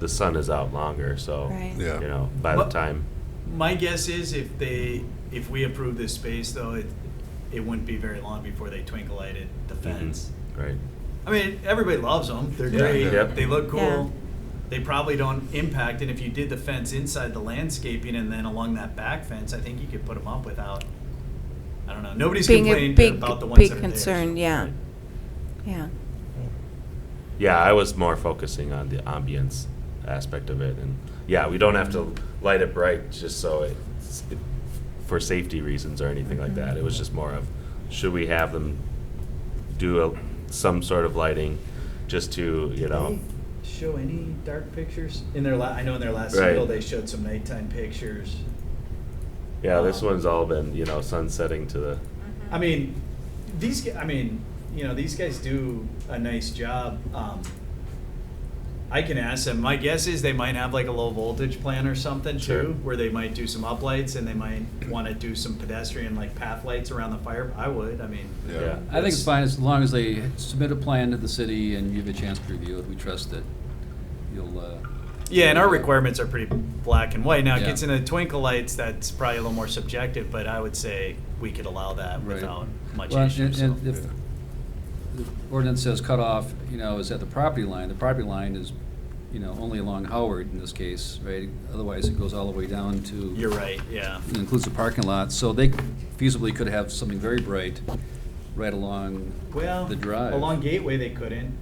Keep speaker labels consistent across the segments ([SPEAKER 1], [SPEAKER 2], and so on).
[SPEAKER 1] the sun is out longer, so,
[SPEAKER 2] Right.
[SPEAKER 1] you
[SPEAKER 3] Yeah.
[SPEAKER 1] know, by the time,
[SPEAKER 4] My guess is if we approve this space though, it wouldn't be very long before they twinkle lighted the fence.
[SPEAKER 1] right.
[SPEAKER 4] I mean, everybody loves them. They're
[SPEAKER 1] Yeah.
[SPEAKER 4] great.
[SPEAKER 1] Yep.
[SPEAKER 4] They look cool.
[SPEAKER 2] Yeah.
[SPEAKER 4] They probably don't impact. And if you did the fence inside the landscaping and then along that back fence, I think you could put them up without. I don't know. Nobody's
[SPEAKER 2] Being a
[SPEAKER 4] complaining about the ones
[SPEAKER 2] big
[SPEAKER 4] that are
[SPEAKER 2] concern,
[SPEAKER 4] there.
[SPEAKER 2] yeah. Yeah.
[SPEAKER 1] Yeah, I was more focusing on the ambience aspect of it, and yeah, we don't have to light it bright just so for safety reasons or anything like that. It was just more of, should we have them do some sort of lighting just to, you know,
[SPEAKER 4] They show any dark pictures in their? I know in their last
[SPEAKER 1] Right.
[SPEAKER 4] single they showed some nighttime pictures.
[SPEAKER 1] yeah, this one's all been, you know, sunsetting to the,
[SPEAKER 4] I mean, these guys do a nice job. I can ask them. My guess is they might have like a low voltage plan or something
[SPEAKER 1] Sure.
[SPEAKER 4] too, where they might do some uplights and they might want to do some pedestrian like path lights around the fire. I would. I mean,
[SPEAKER 1] yeah.
[SPEAKER 5] I think it's fine as long as they submit a plan to the city and you have a chance to review it. We trust that you'll.
[SPEAKER 4] yeah, and our requirements are pretty black and white. Now it
[SPEAKER 5] Yeah.
[SPEAKER 4] gets into twinkle lights. That's probably a little more subjective, but I would say we could allow that
[SPEAKER 5] Right.
[SPEAKER 4] without much
[SPEAKER 5] Well,
[SPEAKER 4] issue.
[SPEAKER 5] and
[SPEAKER 4] so.
[SPEAKER 5] if the ordinance says cutoff, you know, is at the property line is, you know, only along Howard in this case, right? Otherwise, it goes all the way down to.
[SPEAKER 4] You're right. Yeah.
[SPEAKER 5] It includes the parking lot, so they feasibly could have something very bright right along
[SPEAKER 4] Well,
[SPEAKER 5] the drive.
[SPEAKER 4] along Gateway they couldn't.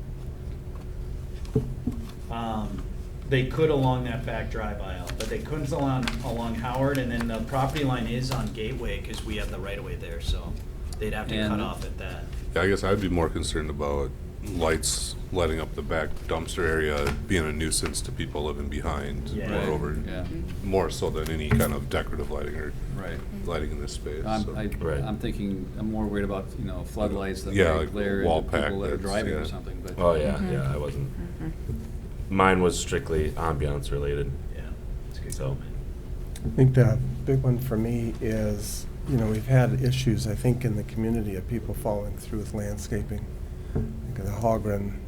[SPEAKER 4] They could along that back drive aisle, but they couldn't along Howard, and then the property line is on Gateway because we have the right of way there, so they'd have to cut
[SPEAKER 5] And-
[SPEAKER 4] off at that.
[SPEAKER 3] Yeah, I guess I'd be more concerned about lights lighting up the back dumpster area being a nuisance to people living behind.
[SPEAKER 4] Yeah.
[SPEAKER 3] Moreover,
[SPEAKER 5] Yeah,
[SPEAKER 3] more so than any kind of decorative lighting or
[SPEAKER 5] right.
[SPEAKER 3] lighting in this space. so.
[SPEAKER 1] Right.
[SPEAKER 5] I'm thinking, I'm more worried about, you know, floodlights that
[SPEAKER 3] Yeah,
[SPEAKER 5] might
[SPEAKER 3] like
[SPEAKER 5] glare
[SPEAKER 3] wall
[SPEAKER 5] into people
[SPEAKER 3] pack
[SPEAKER 5] that are
[SPEAKER 3] that's-
[SPEAKER 5] driving or
[SPEAKER 3] yeah.
[SPEAKER 5] something, but.
[SPEAKER 1] Oh, yeah, I wasn't. Mine was strictly ambiance related,
[SPEAKER 4] Yeah, that's a good
[SPEAKER 1] so.
[SPEAKER 4] comment.
[SPEAKER 6] I think the big one for me is, you know, we've had issues, I think, in the community of people following through with landscaping. Think of the Hallgren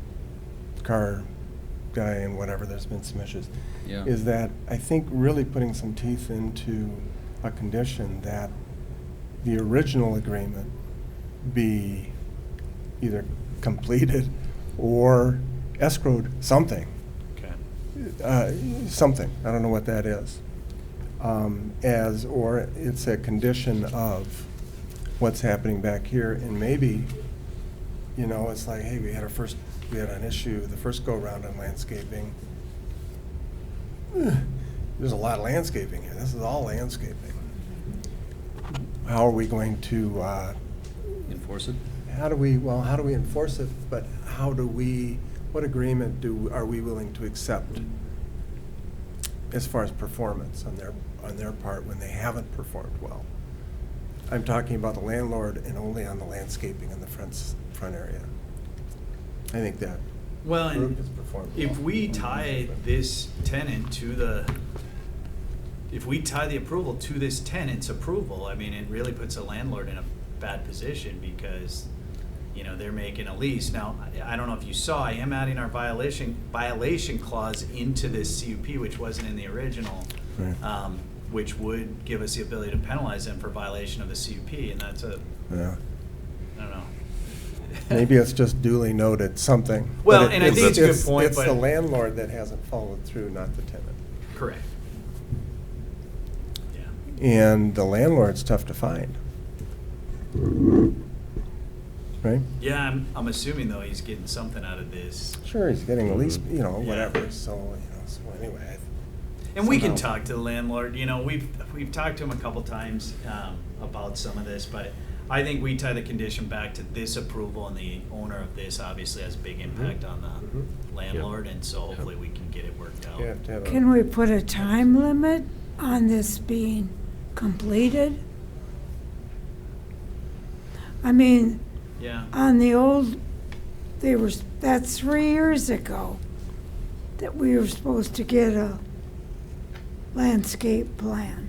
[SPEAKER 6] car guy and whatever, there's been some issues.
[SPEAKER 5] Yeah.
[SPEAKER 6] Is that, I think, really putting some teeth into a condition that the original agreement be either completed or escrowed, something.
[SPEAKER 4] Okay.
[SPEAKER 6] Something, I don't know what that is. Or it's a condition of what's happening back here, and maybe, you know, it's like, hey, we had an issue the first go-around on landscaping. There's a lot of landscaping here, this is all landscaping. How are we going to,
[SPEAKER 5] Enforce it?
[SPEAKER 6] how do we enforce it, but what agreement are we willing to accept as far as performance on their part when they haven't performed well? I'm talking about the landlord and only on the landscaping in the front area. I think that
[SPEAKER 4] Well,
[SPEAKER 6] group
[SPEAKER 4] and
[SPEAKER 6] has performed
[SPEAKER 4] if
[SPEAKER 6] well.
[SPEAKER 4] we tie this tenant if we tie the approval to this tenant's approval, I mean, it really puts a landlord in a bad position because, you know, they're making a lease. Now, I don't know if you saw, I am adding our violation clause into this CUP, which wasn't in the original,
[SPEAKER 6] Right.
[SPEAKER 4] which would give us the ability to penalize them for violation of the CUP, and that's
[SPEAKER 6] Yeah.
[SPEAKER 4] I don't know.
[SPEAKER 6] Maybe it's just duly noted something.
[SPEAKER 4] Well,
[SPEAKER 6] But
[SPEAKER 4] and I think it's a good
[SPEAKER 6] it's-
[SPEAKER 4] point,
[SPEAKER 6] It's
[SPEAKER 4] but-
[SPEAKER 6] the landlord that hasn't followed through, not the tenant.
[SPEAKER 4] Correct. Yeah.
[SPEAKER 6] And the landlord's tough to find. Right?
[SPEAKER 4] Yeah, I'm assuming though he's getting something out of this.
[SPEAKER 6] Sure, he's getting at least, you know,
[SPEAKER 4] Yeah.
[SPEAKER 6] whatever, so, so anyway.
[SPEAKER 4] And we can
[SPEAKER 6] somehow-
[SPEAKER 4] talk to the landlord, you know, we've talked to him a couple times about some of this, but I think we tie the condition back to this approval, and the owner of this obviously has a big impact on the
[SPEAKER 6] Mhm.
[SPEAKER 4] landlord, and so hopefully we can get it worked out.
[SPEAKER 6] You have to have a-
[SPEAKER 2] Can we put a time limit on this being completed? I mean,
[SPEAKER 4] Yeah,
[SPEAKER 2] on the old, that's 3 years ago that we were supposed to get a landscape plan.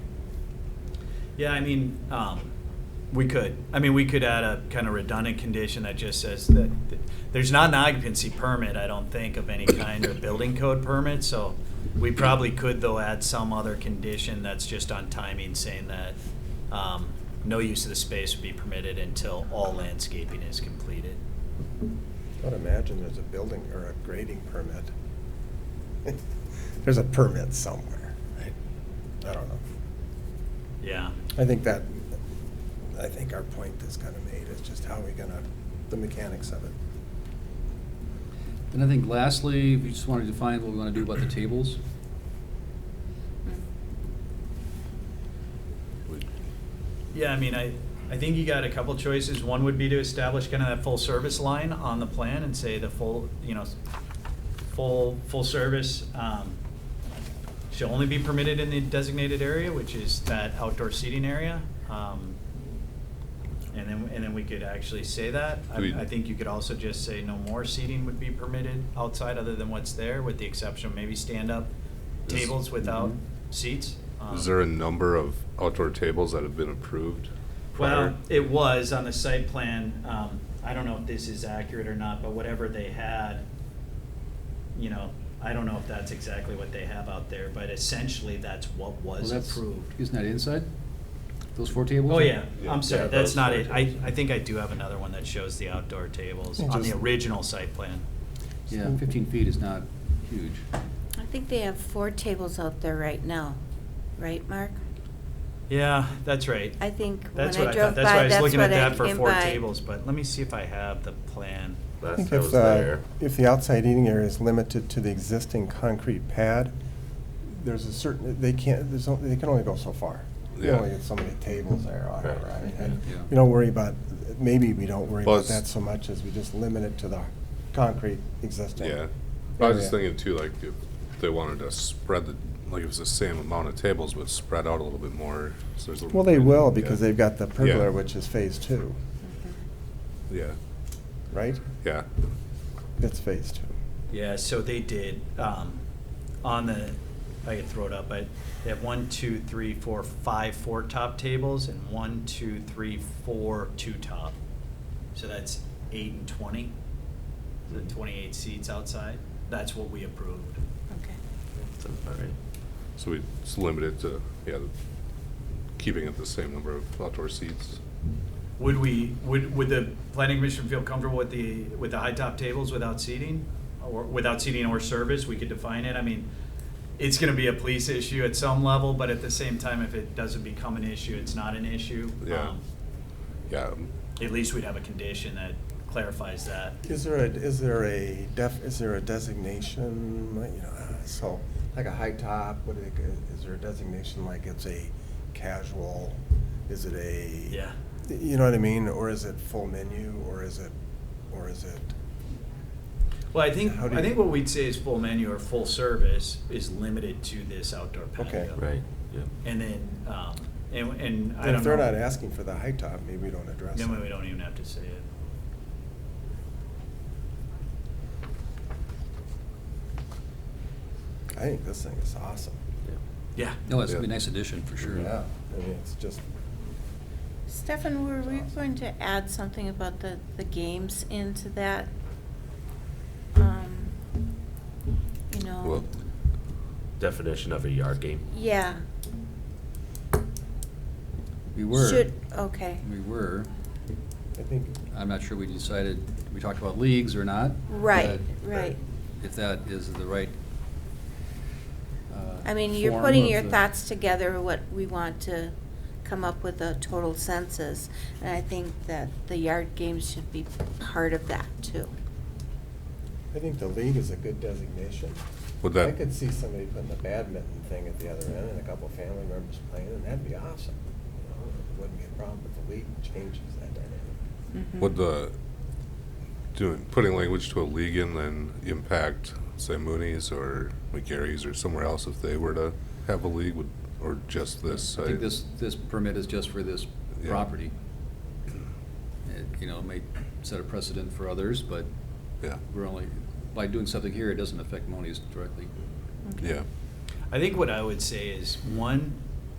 [SPEAKER 4] yeah, I mean, We could. I mean, we could add a kind of redundant condition that just says that there's not an occupancy permit, I don't think, of any kind or building code permit. So we probably could, though, add some other condition that's just on timing, saying that no use of the space would be permitted until all landscaping is completed.
[SPEAKER 6] I would imagine there's a building or a grading permit. There's a permit somewhere, right? I don't know.
[SPEAKER 4] Yeah.
[SPEAKER 6] I think our point is kind of made, is just how we gonna, the mechanics of it.
[SPEAKER 5] And I think lastly, we just want to define what we want to do about the tables.
[SPEAKER 4] Yeah, I mean, I think you got a couple choices. One would be to establish kind of that full service line on the plan and say the full, full service shall only be permitted in the designated area, which is that outdoor seating area. And then we could actually say that. I think you could also just say no more seating would be permitted outside other than what's there, with the exception of maybe stand-up tables without seats.
[SPEAKER 3] Is there a number of outdoor tables that have been approved?
[SPEAKER 4] Well,
[SPEAKER 3] prior?
[SPEAKER 4] it was on the site plan. I don't know if this is accurate or not, but whatever they had, I don't know if that's exactly what they have out there, but essentially that's what was
[SPEAKER 5] Well, that's-
[SPEAKER 4] approved.
[SPEAKER 5] Isn't that inside? Those 4 tables?
[SPEAKER 4] Oh, yeah,
[SPEAKER 3] Yeah.
[SPEAKER 4] I'm sorry,
[SPEAKER 1] Yeah,
[SPEAKER 4] that's
[SPEAKER 1] those
[SPEAKER 4] not
[SPEAKER 1] four
[SPEAKER 4] it. I think I do have another one that shows the outdoor tables
[SPEAKER 6] Yeah,
[SPEAKER 4] on the
[SPEAKER 6] just-
[SPEAKER 4] original site plan.
[SPEAKER 5] Yeah, 15 feet is not huge.
[SPEAKER 7] I think they have 4 tables out there right now, right, Mark?
[SPEAKER 4] Yeah, that's right.
[SPEAKER 7] I think when
[SPEAKER 4] That's
[SPEAKER 7] I
[SPEAKER 4] what I thought.
[SPEAKER 7] drove
[SPEAKER 4] That's why I
[SPEAKER 7] by,
[SPEAKER 4] was
[SPEAKER 7] that's
[SPEAKER 4] looking at
[SPEAKER 7] what I
[SPEAKER 4] that for
[SPEAKER 7] came
[SPEAKER 4] 4
[SPEAKER 7] by.
[SPEAKER 4] tables, but let me see if I have the plan.
[SPEAKER 6] I
[SPEAKER 1] That
[SPEAKER 6] think
[SPEAKER 1] was
[SPEAKER 6] if,
[SPEAKER 1] there.
[SPEAKER 6] if the outside eating area is limited to the existing concrete pad, there's a certain, they can't, they can only go so far. You
[SPEAKER 3] Yeah.
[SPEAKER 6] only get so many tables there on it,
[SPEAKER 1] Right.
[SPEAKER 6] right? And
[SPEAKER 5] Yeah.
[SPEAKER 6] we don't worry about, maybe we don't worry
[SPEAKER 3] Well,
[SPEAKER 6] about
[SPEAKER 3] it's-
[SPEAKER 6] that so much as we just limit it to the concrete existing.
[SPEAKER 3] Yeah. I was just
[SPEAKER 6] area.
[SPEAKER 3] thinking too, like, if they wanted to spread the, like, if it's the same amount of tables, but spread out a little bit more, so there's a little.
[SPEAKER 6] Well, they will,
[SPEAKER 3] yeah.
[SPEAKER 6] because they've got the pergola,
[SPEAKER 3] Yeah.
[SPEAKER 6] which is phase 2,
[SPEAKER 3] Yeah,
[SPEAKER 6] right?
[SPEAKER 3] yeah.
[SPEAKER 6] It's phase 2.
[SPEAKER 4] Yeah, so they did, on the, I could throw it up, but they have 1, 2, 3, 4, 5 4-top tables and 1, 2, 3, 4 2-top. So that's 8 and 20, so 28 seats outside. That's what we approved.
[SPEAKER 7] Okay.
[SPEAKER 1] Sounds about right.
[SPEAKER 3] So we just limit it to, keeping it the same number of outdoor seats.
[SPEAKER 4] Would the planning commission feel comfortable with the high-top tables without seating? Or without seating or service, we could define it? I mean, it's gonna be a police issue at some level, but at the same time, if it doesn't become an issue, it's not an issue.
[SPEAKER 3] Yeah. Yeah,
[SPEAKER 4] At least we'd have a condition that clarifies that.
[SPEAKER 6] Is there a designation, like, so, like a high top, is there a designation, like it's a casual, is it a?
[SPEAKER 4] Yeah.
[SPEAKER 6] You know what I mean, or is it full menu, or is it?
[SPEAKER 4] Well, I think
[SPEAKER 6] How do you-
[SPEAKER 4] what we'd say is full menu or full service is limited to this outdoor patio.
[SPEAKER 6] Okay.
[SPEAKER 1] Right, yeah.
[SPEAKER 4] And then, and I
[SPEAKER 6] And
[SPEAKER 4] don't know.
[SPEAKER 6] if they're not asking for the high top, maybe we don't address it.
[SPEAKER 4] Then we don't even have to say it.
[SPEAKER 6] I think this thing is awesome.
[SPEAKER 4] Yeah.
[SPEAKER 5] No, it's gonna be a
[SPEAKER 3] Yeah.
[SPEAKER 5] nice addition, for sure.
[SPEAKER 6] Yeah, I mean, it's just,
[SPEAKER 7] Stefan, were we going to add something about the games into that?
[SPEAKER 3] well,
[SPEAKER 1] Definition of a yard game.
[SPEAKER 7] Yeah.
[SPEAKER 5] We were.
[SPEAKER 7] Okay.
[SPEAKER 5] We were.
[SPEAKER 6] I think,
[SPEAKER 5] I'm not sure we decided, we talked about leagues or not.
[SPEAKER 7] Right,
[SPEAKER 5] but
[SPEAKER 7] right.
[SPEAKER 5] If that is the right
[SPEAKER 7] I mean, you're
[SPEAKER 5] form
[SPEAKER 7] putting
[SPEAKER 5] of
[SPEAKER 7] your
[SPEAKER 5] the-
[SPEAKER 7] thoughts together, what we want to come up with a total census. And I think that the yard games should be part of that too.
[SPEAKER 6] I think the league is a good designation.
[SPEAKER 3] would
[SPEAKER 6] I
[SPEAKER 3] that,
[SPEAKER 6] could see somebody putting a badminton thing at the other end and a couple of family members playing, and that'd be awesome. It wouldn't be a problem, but the league changes that dynamic.
[SPEAKER 7] Mhm.
[SPEAKER 3] would putting language to a league in then impact, say, Mooney's or McGarry's or somewhere else if they were to have a league, or just this?
[SPEAKER 5] I think this permit is just for this
[SPEAKER 3] Yeah.
[SPEAKER 5] property. It, may set a precedent for others, but
[SPEAKER 3] Yeah,
[SPEAKER 5] we're only, by doing something here, it doesn't affect Moniz directly.
[SPEAKER 7] Okay.
[SPEAKER 3] yeah,
[SPEAKER 4] I think what I would say is, one,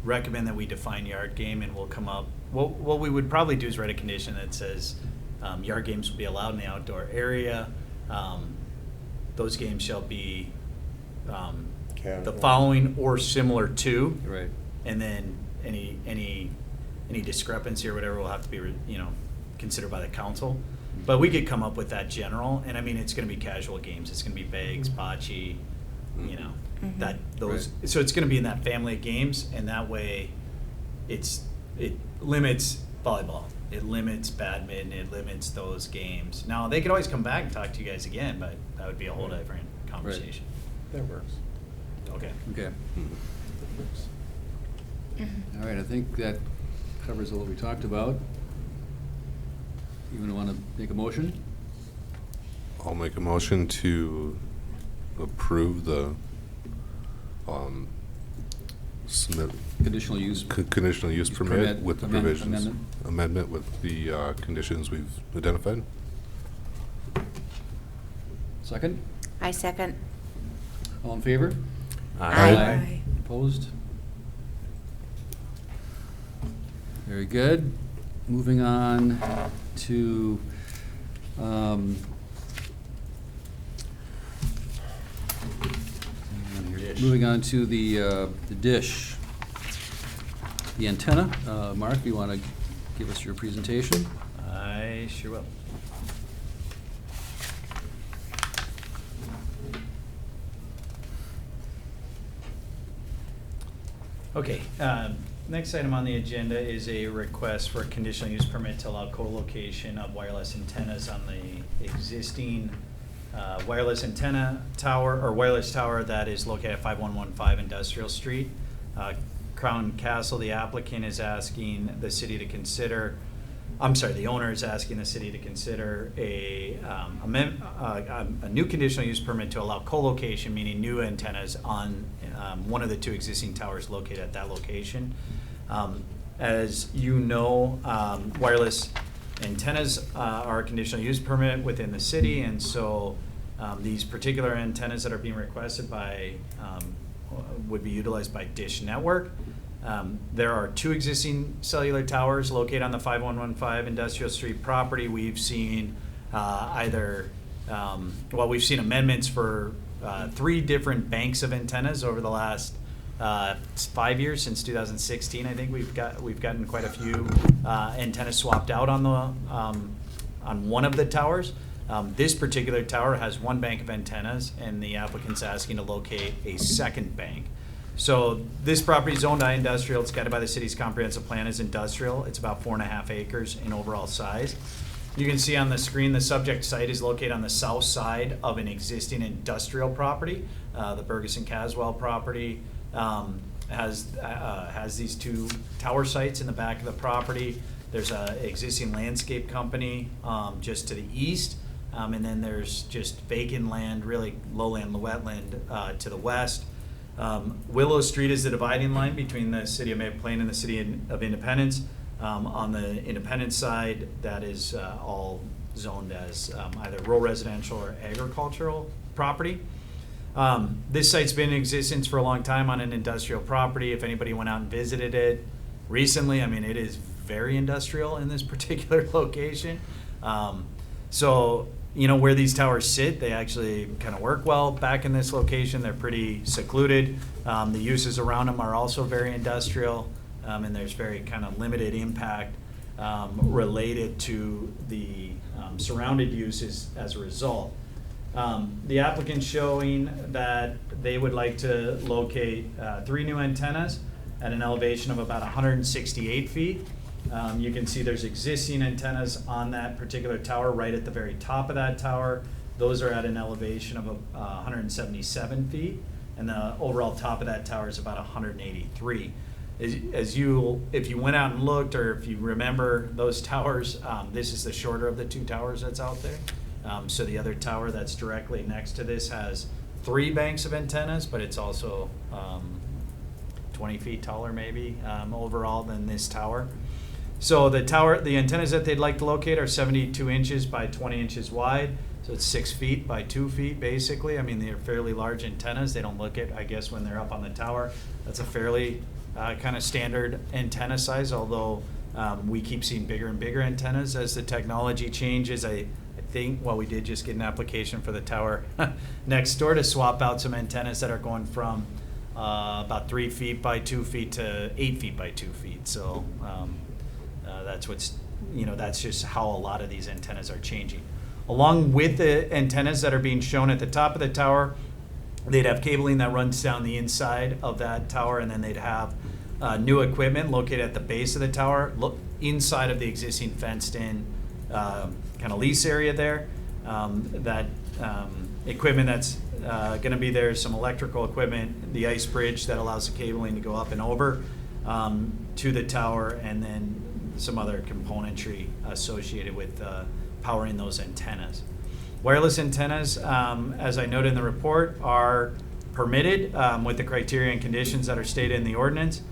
[SPEAKER 4] recommend that we define yard game, and we'll come up, what we would probably do is write a condition that says, yard games will be allowed in the outdoor area. Those games shall be, the
[SPEAKER 6] Casual.
[SPEAKER 4] following or similar to.
[SPEAKER 5] Right.
[SPEAKER 4] And then any discrepancy or whatever will have to be, considered by the council. But we could come up with that general, and I mean, it's gonna be casual games, it's gonna be bags, bocce,
[SPEAKER 7] Mhm.
[SPEAKER 4] those,
[SPEAKER 5] Right.
[SPEAKER 4] so it's gonna be in that family of games, and that way, it limits volleyball, it limits badminton, it limits those games. Now, they could always come back and talk to you guys again, but that would be a whole different conversation.
[SPEAKER 6] That works.
[SPEAKER 4] Okay.
[SPEAKER 5] Okay.
[SPEAKER 7] Mhm.
[SPEAKER 5] All right, I think that covers all that we talked about. You want to make a motion?
[SPEAKER 3] I'll make a motion to approve the, submit
[SPEAKER 5] Conditional use.
[SPEAKER 3] conditional use permit with the provisions.
[SPEAKER 5] Amendment.
[SPEAKER 3] Amendment with the conditions we've identified.
[SPEAKER 5] Second?
[SPEAKER 7] I second.
[SPEAKER 5] All in favor?
[SPEAKER 7] Aye.
[SPEAKER 5] Opposed? Very good. Moving on to,
[SPEAKER 4] Dish.
[SPEAKER 5] moving on to the dish. The antenna. Mark, you want to give us your presentation?
[SPEAKER 4] I sure will. Okay, next item on the agenda is a request for a conditional use permit to allow co-location of wireless antennas on the existing wireless antenna tower, or wireless tower that is located at 5115 Industrial Street. Crown Castle, the applicant, is asking the city to consider, the owner is asking the city to consider a new conditional use permit to allow co-location, meaning new antennas on one of the two existing towers located at that location. As you know, wireless antennas are a conditional use permit within the city, and so these particular antennas that are being requested by, would be utilized by Dish Network. There are two existing cellular towers located on the 5115 Industrial Street property. We've seen we've seen amendments for 3 different banks of antennas over the last 5 years, since 2016. I think we've gotten quite a few antennas swapped out on one of the towers. This particular tower has 1 bank of antennas, and the applicant's asking to locate a second bank. So this property is owned by industrial. It's guided by the city's comprehensive plan as industrial. It's about 4.5 acres in overall size. You can see on the screen, the subject site is located on the south side of an existing industrial property. The Bergeson-Caswell property has these 2 tower sites in the back of the property. There's an existing landscape company just to the east. And then there's just vacant land, really lowland, wetland to the west. Willow Street is the dividing line between the city of Maple Plain and the city of Independence. On the Independence side, that is all zoned as either rural residential or agricultural property. This site's been in existence for a long time on an industrial property. If anybody went out and visited it recently, I mean, it is very industrial in this particular location. So, where these towers sit, they actually kind of work well back in this location. They're pretty secluded. The uses around them are also very industrial, and there's very kind of limited impact related to the surrounded uses as a result. The applicant's showing that they would like to locate 3 new antennas at an elevation of about 168 feet. You can see there's existing antennas on that particular tower right at the very top of that tower. Those are at an elevation of 177 feet, and the overall top of that tower is about 183. If you went out and looked, or if you remember those towers, this is the shorter of the 2 towers that's out there. So the other tower that's directly next to this has 3 banks of antennas, but it's also 20 feet taller maybe overall than this tower. So the antennas that they'd like to locate are 72 inches by 20 inches wide. So it's 6 feet by 2 feet, basically. I mean, they're fairly large antennas. They don't look it, I guess, when they're up on the tower. That's a fairly kind of standard antenna size, although we keep seeing bigger and bigger antennas as the technology changes. I think, well, we did just get an application for the tower next door to swap out some antennas that are going from about 3 feet by 2 feet to 8 feet by 2 feet. So that's what's, that's just how a lot of these antennas are changing. Along with the antennas that are being shown at the top of the tower, they'd have cabling that runs down the inside of that tower, and then they'd have new equipment located at the base of the tower, inside of the existing fenced-in kind of lease area there. That equipment that's going to be there is some electrical equipment, the ice bridge that allows the cabling to go up and over to the tower, and then some other componentry associated with powering those antennas. Wireless antennas, as I noted in the report, are permitted with the criteria and conditions that are stated in the ordinance.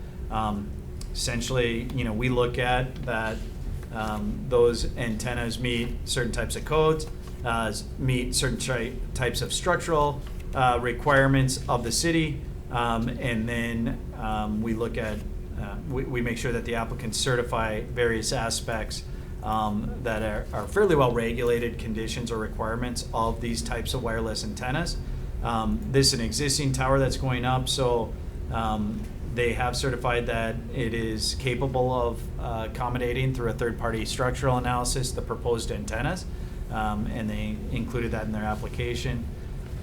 [SPEAKER 4] Essentially, we look at that those antennas meet certain types of codes, meet certain types of structural requirements of the city, and then we look at, we make sure that the applicants certify various aspects that are fairly well regulated conditions or requirements of these types of wireless antennas. This is an existing tower that's going up, so they have certified that it is capable of accommodating through a third-party structural analysis the proposed antennas, and they included that in their application.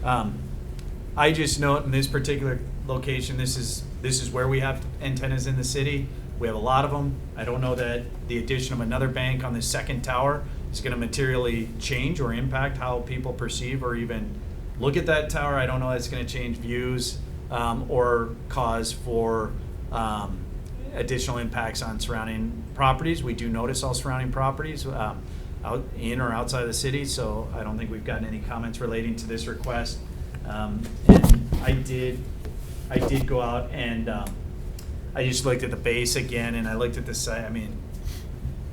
[SPEAKER 4] I just note in this particular location, this is where we have antennas in the city. We have a lot of them. I don't know that the addition of another bank on the second tower is going to materially change or impact how people perceive or even look at that tower. I don't know that it's going to change views or cause for additional impacts on surrounding properties. We do notice all surrounding properties out in or outside of the city, so I don't think we've gotten any comments relating to this request. And I did go out and I just looked at the base again, and I looked at the site. I mean,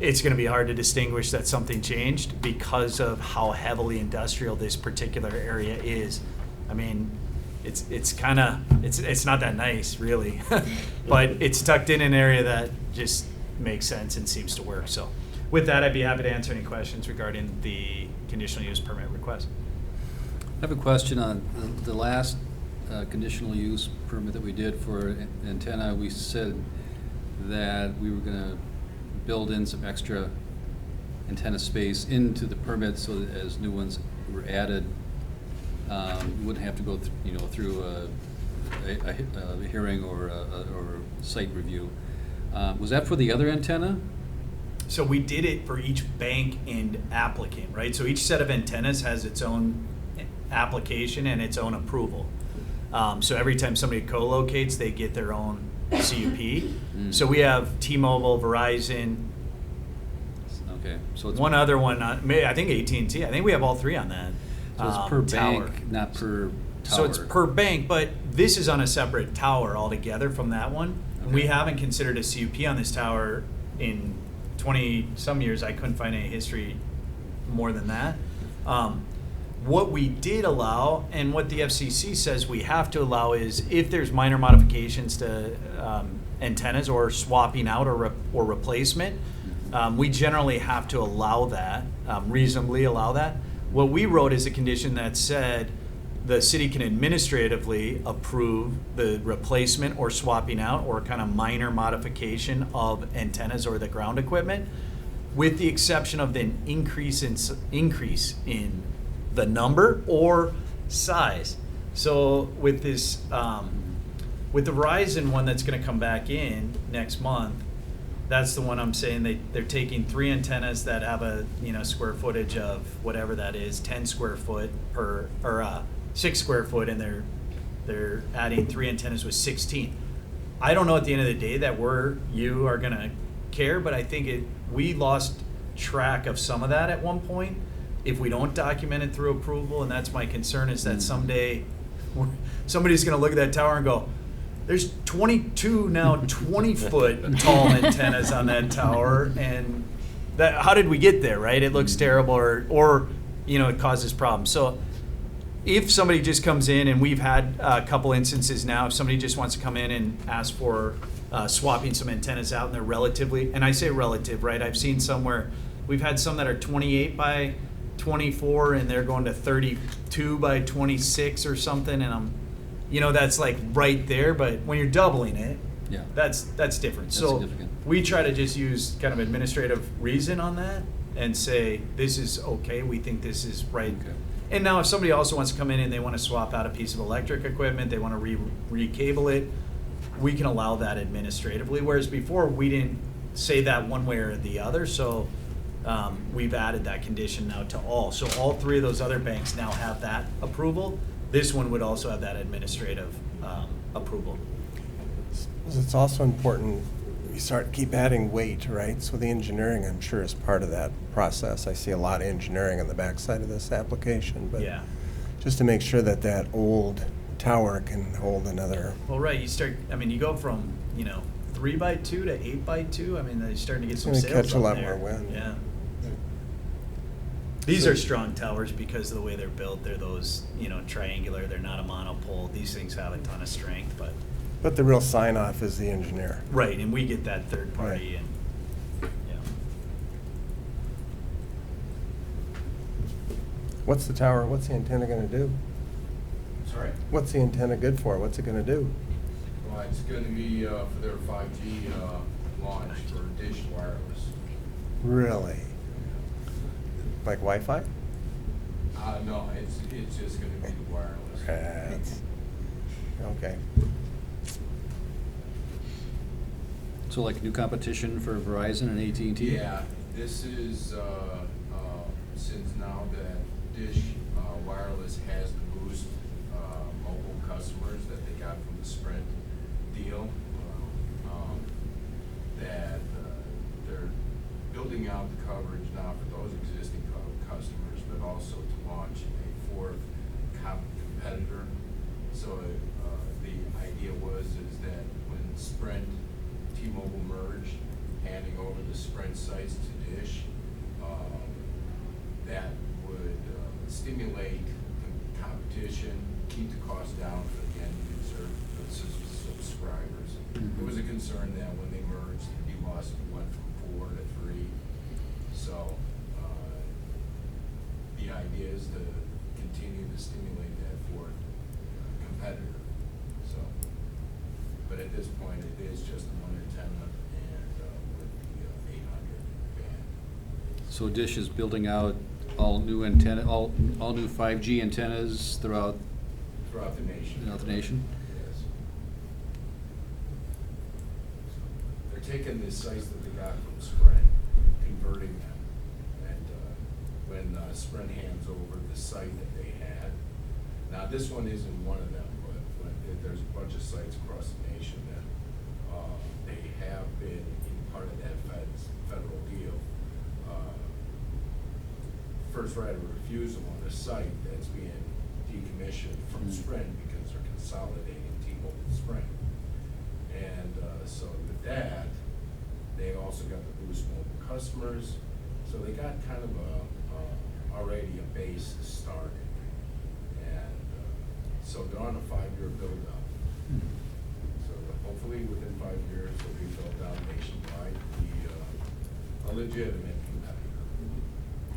[SPEAKER 4] it's going to be hard to distinguish that something changed because of how heavily industrial this particular area is. I mean, it's kind of, it's not that nice, really, but it's tucked in an area that just makes sense and seems to work. So with that, I'd be happy to answer any questions regarding the conditional use permit request.
[SPEAKER 5] I have a question on the last conditional use permit that we did for antenna. We said that we were going to build in some extra antenna space into the permit so that as new ones were added, we wouldn't have to go through a hearing or site review. Was that for the other antenna?
[SPEAKER 4] So we did it for each bank and applicant, right? So each set of antennas has its own application and its own approval. So every time somebody co-locates, they get their own CUP. So we have T-Mobile, Verizon.
[SPEAKER 5] Okay, so it's
[SPEAKER 4] one other one, I think AT&T. I think we have all three on that.
[SPEAKER 5] So it's per
[SPEAKER 4] tower.
[SPEAKER 5] bank, not per tower.
[SPEAKER 4] So it's per bank, but this is on a separate tower altogether from that one.
[SPEAKER 5] Okay.
[SPEAKER 4] We haven't considered a CUP on this tower in 20-some years. I couldn't find any history more than that. What we did allow, and what the FCC says we have to allow, is if there's minor modifications to antennas or swapping out or replacement, we generally have to allow that, reasonably allow that. What we wrote is a condition that said the city can administratively approve the replacement or swapping out or kind of minor modification of antennas or the ground equipment, with the exception of the increase in the number or size. So with this, with the Verizon one that's going to come back in next month, that's the one I'm saying they're taking 3 antennas that have a square footage of whatever that is, 10 square foot per or 6 square foot, and they're adding 3 antennas with 16. I don't know at the end of the day that you are gonna care, but I think we lost track of some of that at one point if we don't document it through approval, and that's my concern, is that someday somebody's gonna look at that tower and go, there's 22 now 20-foot tall antennas on that tower, and how did we get there, right? It looks terrible, or it causes problems. So if somebody just comes in, and we've had a couple instances now, if somebody just wants to come in and ask for swapping some antennas out, and they're relatively, and I say relative, right? I've seen some where we've had some that are 28 by 24 and they're going to 32 by 26 or something, and that's like right there, but when you're doubling it,
[SPEAKER 5] Yeah.
[SPEAKER 4] that's different.
[SPEAKER 5] That's
[SPEAKER 4] So
[SPEAKER 5] significant.
[SPEAKER 4] we try to just use kind of administrative reason on that and say, this is okay, we think this is right.
[SPEAKER 5] Okay.
[SPEAKER 4] And now if somebody also wants to come in and they want to swap out a piece of electric equipment, they want to re-cable it, we can allow that administratively, whereas before we didn't say that one way or the other, so we've added that condition now to all. So all three of those other banks now have that approval. This one would also have that administrative approval.
[SPEAKER 6] It's also important, we keep adding weight, right? So the engineering, I'm sure, is part of that process. I see a lot of engineering on the backside of this application, but
[SPEAKER 4] Yeah.
[SPEAKER 6] just to make sure that that old tower can hold another,
[SPEAKER 4] Well, right, you go from, 3 by 2 to 8 by 2. I mean, you're starting to get some
[SPEAKER 6] Gonna
[SPEAKER 4] sales
[SPEAKER 6] catch a
[SPEAKER 4] up
[SPEAKER 6] lot
[SPEAKER 4] there.
[SPEAKER 6] more wind.
[SPEAKER 4] Yeah. These are strong towers because of the way they're built. They're those, triangular. They're not a monopole. These things have a ton of strength, but.
[SPEAKER 6] but the real sign-off is the engineer.
[SPEAKER 4] Right, and we get that third party
[SPEAKER 6] Right.
[SPEAKER 4] and, yeah.
[SPEAKER 6] What's the antenna gonna do?
[SPEAKER 8] Sorry?
[SPEAKER 6] What's the antenna good for? What's it gonna do?
[SPEAKER 8] Well, it's going to be for their 5G launch for Dish Wireless.
[SPEAKER 6] Really? Like Wi-Fi?
[SPEAKER 8] No, it's just going to be the wireless.
[SPEAKER 6] Okay.
[SPEAKER 5] So like new competition for Verizon and AT&T?
[SPEAKER 8] Yeah, this is, since now that Dish Wireless has the Boost mobile customers that they got from the Sprint deal, that they're building out the coverage now for those existing customers, but also to launch a fourth competitor. So the idea is that when Sprint, T-Mobile merged, handing over the Sprint sites to Dish, that would stimulate competition, keep the cost down for the end user, for the subscribers.
[SPEAKER 5] Mhm.
[SPEAKER 8] There was a concern that when they merged, went from 4 to 3. So the idea is to continue to stimulate that fourth competitor. So, but at this point, it is just one antenna and with the 800 band.
[SPEAKER 5] So Dish is building out all new antenna, all new 5G antennas throughout
[SPEAKER 8] Throughout the nation.
[SPEAKER 5] the nation?
[SPEAKER 8] Yes. They're taking the sites that they got from Sprint, converting them. And when Sprint hands over the site that they had, now this one isn't one of them, but there's a bunch of sites across the nation that they have been in part of that federal deal. First right of refusal on a site that's being decommissioned from Sprint because they're consolidating T-Mobile and Sprint. And so with that, they also got the Boost Mobile customers. So they got kind of already a base started. And so they're on a 5-year build-out. So hopefully within 5 years, they'll be built out nationwide to be a legitimate competitor.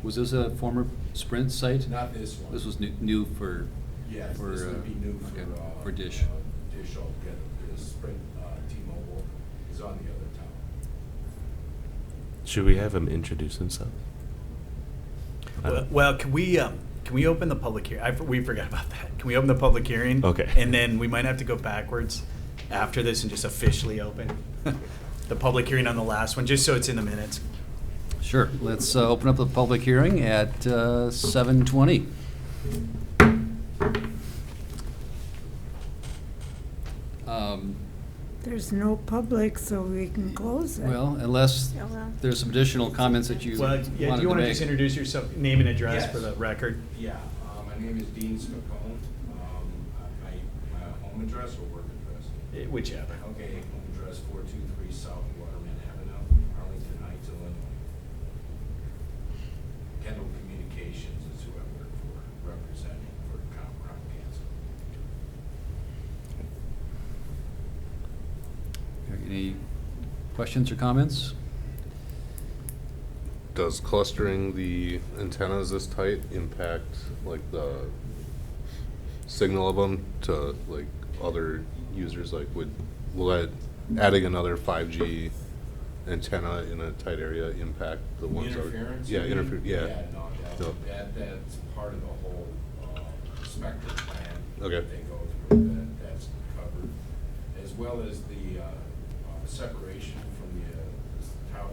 [SPEAKER 5] Was this a former Sprint site?
[SPEAKER 8] Not this one.
[SPEAKER 5] This was new for,
[SPEAKER 8] Yes,
[SPEAKER 5] for,
[SPEAKER 8] this would be new
[SPEAKER 5] okay,
[SPEAKER 8] for
[SPEAKER 5] for Dish.
[SPEAKER 8] Dish altogether, because Sprint, T-Mobile is on the other tower.
[SPEAKER 1] Should we have him introduce himself?
[SPEAKER 4] Well, can we open the public hearing? We forgot about that. Can we open the public hearing?
[SPEAKER 1] Okay.
[SPEAKER 4] And then we might have to go backwards after this and just officially open the public hearing on the last one, just so it's in the minutes.
[SPEAKER 5] Sure, let's open up the public hearing at 7:20.
[SPEAKER 2] There's no public, so we can close it.
[SPEAKER 5] Well, unless
[SPEAKER 7] Yeah, well.
[SPEAKER 5] there's some additional comments that you
[SPEAKER 4] Well,
[SPEAKER 5] wanted to
[SPEAKER 4] yeah, do you want to just
[SPEAKER 5] make.
[SPEAKER 4] introduce yourself, name and address
[SPEAKER 8] Yes.
[SPEAKER 4] for the record?
[SPEAKER 8] Yeah, my name is Dean Spicone. My home address or work address?
[SPEAKER 4] Whichever.
[SPEAKER 8] Okay, home address 423 South Waterman Avenue, Arlington Heights, Illinois. Kendall Communications is who I work for, representing for Comp
[SPEAKER 5] Any questions or comments?
[SPEAKER 3] Does clustering the antennas this tight impact like the signal of them to like other users? Like will that adding another 5G antenna in a tight area impact the ones that?
[SPEAKER 8] Interference?
[SPEAKER 3] Yeah,
[SPEAKER 8] you mean?
[SPEAKER 3] interference. Yeah.
[SPEAKER 8] No, that's part of the whole spectrum plan.
[SPEAKER 3] Okay.
[SPEAKER 8] That they go through, that's covered, as well as the separation from the tower,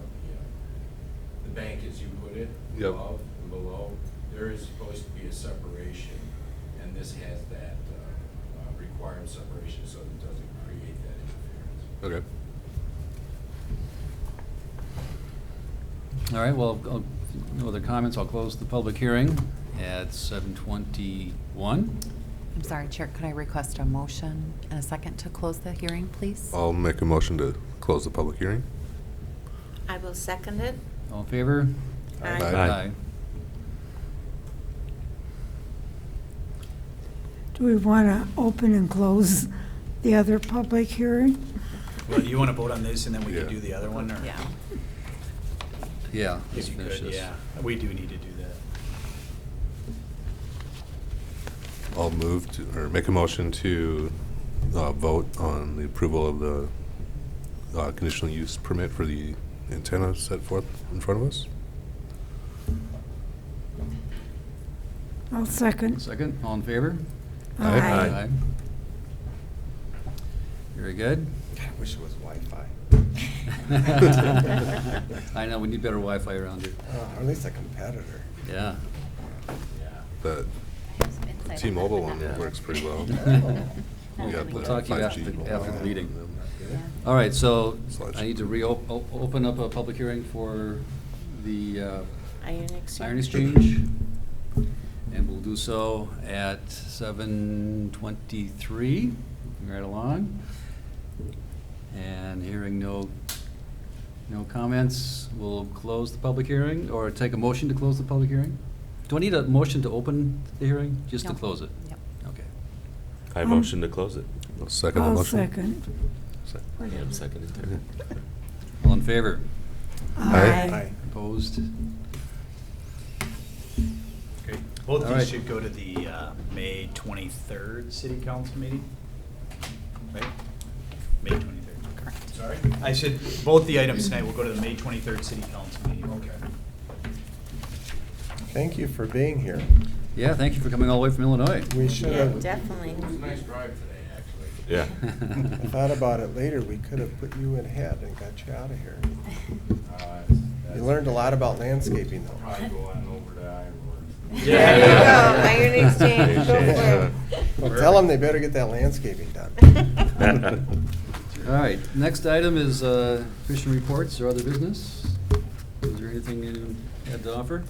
[SPEAKER 8] the bank, as you put it,
[SPEAKER 3] Yep.
[SPEAKER 8] above and below. There is supposed to be a separation, and this has that required separation so it doesn't create that interference.
[SPEAKER 3] Okay.
[SPEAKER 5] All right, well, no other comments, I'll close the public hearing at 7:21.
[SPEAKER 9] I'm sorry, Chair, could I request a motion and a second to close the hearing, please?
[SPEAKER 3] I'll make a motion to close the public hearing.
[SPEAKER 7] I will second it.
[SPEAKER 5] All in favor?
[SPEAKER 7] Aye.
[SPEAKER 1] Aye.
[SPEAKER 2] Do we want to open and close the other public hearing?
[SPEAKER 4] Well, you want to vote on this and then we
[SPEAKER 3] Yeah.
[SPEAKER 4] can do the other one, or?
[SPEAKER 9] Yeah.
[SPEAKER 5] Yeah, let's
[SPEAKER 4] If you
[SPEAKER 5] finish
[SPEAKER 4] could,
[SPEAKER 5] this.
[SPEAKER 4] yeah. We do need to do that.
[SPEAKER 3] I'll move to, or make a motion to vote on the approval of the conditional use permit for the antenna set forth in front of us.
[SPEAKER 2] I'll second.
[SPEAKER 5] Second, all in favor?
[SPEAKER 2] Aye.
[SPEAKER 1] Aye.
[SPEAKER 5] Very good.
[SPEAKER 6] I wish it was Wi-Fi.
[SPEAKER 5] I know, we need better Wi-Fi around here.
[SPEAKER 6] Or at least a competitor.
[SPEAKER 5] Yeah.
[SPEAKER 3] The T-Mobile one works pretty well. We got
[SPEAKER 5] We'll
[SPEAKER 3] the
[SPEAKER 5] talk to you
[SPEAKER 3] 5G.
[SPEAKER 5] after the meeting.
[SPEAKER 9] Yeah.
[SPEAKER 5] All right, so
[SPEAKER 3] Sludge.
[SPEAKER 5] I need to open up a public hearing for the
[SPEAKER 7] Iron exchange.
[SPEAKER 5] Iron Exchange. And we'll do so at 7:23, right along. And hearing no comments, we'll close the public hearing, or take a motion to close the public hearing? Do I need a motion to open the hearing, just to
[SPEAKER 9] No.
[SPEAKER 5] close it?
[SPEAKER 9] Yep.
[SPEAKER 5] Okay.
[SPEAKER 1] I motion to close it.
[SPEAKER 3] I'll second the
[SPEAKER 2] I'll
[SPEAKER 3] motion.
[SPEAKER 2] second.
[SPEAKER 1] I am seconded there.
[SPEAKER 5] All in favor?
[SPEAKER 3] Aye.
[SPEAKER 5] Opposed?
[SPEAKER 4] Okay. Both
[SPEAKER 5] All
[SPEAKER 4] these
[SPEAKER 5] right.
[SPEAKER 4] should go to the May 23rd city council meeting, right? May 23rd.
[SPEAKER 9] Correct.
[SPEAKER 4] Sorry? I said, both the items tonight will go to the May 23rd city council meeting. Okay.
[SPEAKER 6] Thank you for being here.
[SPEAKER 5] Yeah, thank you for coming all the way from Illinois.
[SPEAKER 6] We should
[SPEAKER 7] Yeah,
[SPEAKER 6] have,
[SPEAKER 7] definitely.
[SPEAKER 8] It was a nice drive today, actually.
[SPEAKER 1] Yeah.
[SPEAKER 6] I thought about it later, we could have put you ahead and got you out of here. You learned a lot about landscaping though.
[SPEAKER 8] Probably go on over to Ironwood.
[SPEAKER 7] There you go, Iron Exchange, go for it.
[SPEAKER 6] Well, tell them they better get that landscaping done.
[SPEAKER 5] All right, next item is commission reports or other business. Is there anything you had to offer?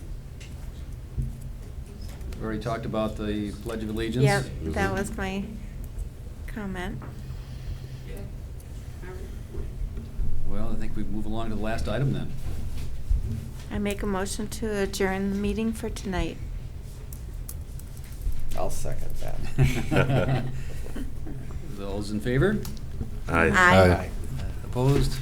[SPEAKER 5] We already talked about the Pledge of Allegiance.
[SPEAKER 7] Yep, that was my comment.
[SPEAKER 5] Well, I think we move along to the last item then.
[SPEAKER 7] I make a motion to adjourn the meeting for tonight.
[SPEAKER 6] I'll second that.
[SPEAKER 5] Those in favor?
[SPEAKER 1] Aye.
[SPEAKER 7] Aye.
[SPEAKER 5] Opposed?